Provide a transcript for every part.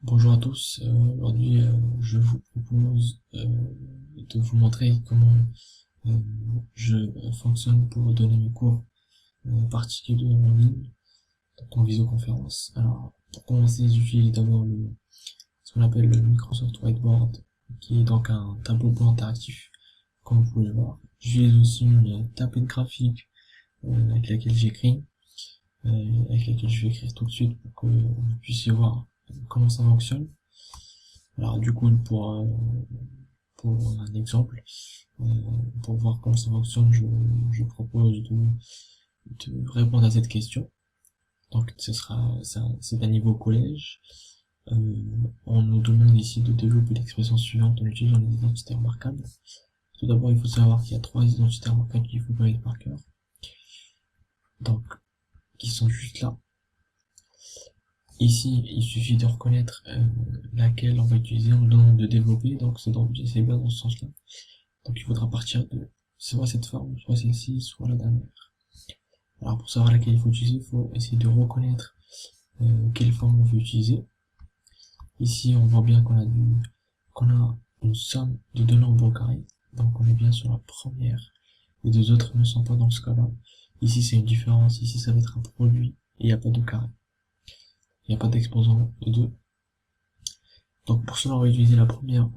Bonjour à tous, aujourd'hui je vous propose de vous montrer comment euh, je fonctionne pour donner mes cours particuliers en ligne, donc en visioconférence. Alors pour commencer j'utilise d'abord ce qu'on appelle le Microsoft Whiteboard, qui est donc un tableau blanc interactif, comme vous pouvez le voir. J'utilise aussi une tablette graphique avec laquelle j'écris, avec laquelle je vais écrire tout de suite pour que vous puissiez voir comment ça fonctionne. Alors du coup pour un exemple, euh, pour voir comment ça fonctionne, je propose de répondre à cette question. Donc c'est un niveau collège. On nous demande ici de développer l'expression suivante en utilisant les identités remarquables. Tout d'abord, il faut savoir qu'il y a trois identités remarquables qu'il faut connaître par cœur. Donc, qui sont juste là. Ici, il suffit de reconnaître laquelle on va utiliser en nous demandant de développer. Donc, c'est bien dans ce sens-là. Donc il faudra partir de soit cette forme, soit celle-ci, soit la dernière. Alors pour savoir laquelle il faut utiliser, il faut essayer de reconnaître quelle forme on veut utiliser. Ici on voit bien qu'on a une somme de deux nombres au carré, donc on est bien sur la première. Les deux autres ne sont pas dans ce cas-là. Ici c'est une différence, ici ça va être un produit, et il n'y a pas de carré. Il n'y a pas d'exposant de 2. Donc pour cela on va utiliser la première,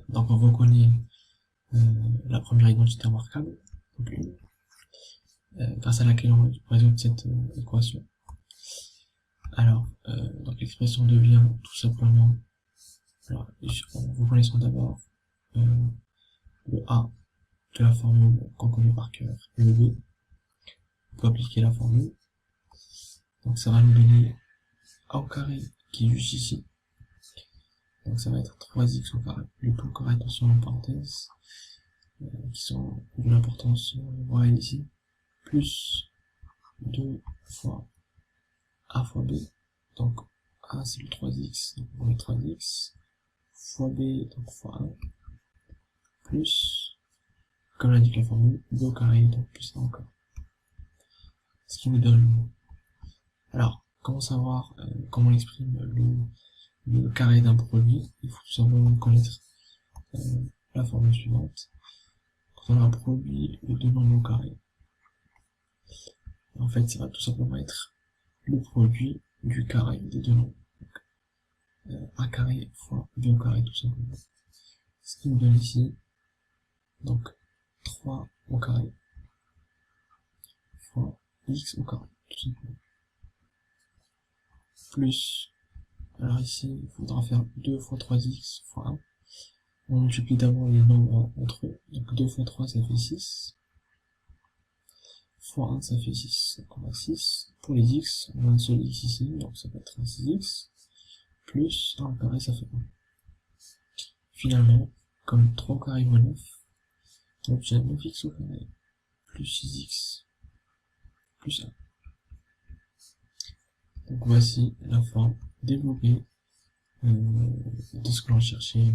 donc on reconnaît la première identité remarquable, donc grâce à laquelle on va résoudre cette équation. Alors, donc l'expression devient tout simplement, alors, en reconnaissant d'abord le A de la formule qu'on connaît par cœur, et le B, on peut appliquer la formule. Donc ça va nous donner A au carré qui est juste ici. Donc ça va être 3x au carré, le tout carré attention en parenthèse, qui sont d'une importance réelle ici, plus 2 fois A fois B, donc A c'est le 3x, donc on met 3x, fois B, donc fois 1, plus, comme l'indique la formule, B au carré, donc plus 1 encore. Ce qui nous donne, alors, comment savoir comment on exprime le carré d'un produit? Il faut tout simplement connaître la formule suivante. Quand on a un produit de deux nombres au carré, en fait ça va tout simplement être le produit du carré des deux nombres. A carré fois B au carré tout simplement. Ce qui nous donne ici, donc 3 au carré fois x au carré, tout simplement. Plus, alors ici, il faudra faire 2 fois 3x fois 1. On multiplie d'abord les nombres entre eux. Donc 2 fois 3 ça fait 6. Fois 1 ça fait 6. Donc on a 6. Pour les x, on a un seul x ici, donc ça va être un 6x. Plus 1 au carré ça fait 1. Finalement, comme 3 au carré moins 9, on obtient 9x au carré plus 6x plus 1. Donc voici la forme développée de ce que l'on cherchait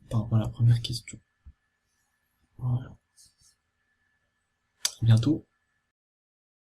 par rapport à la première question. Voilà. À bientôt.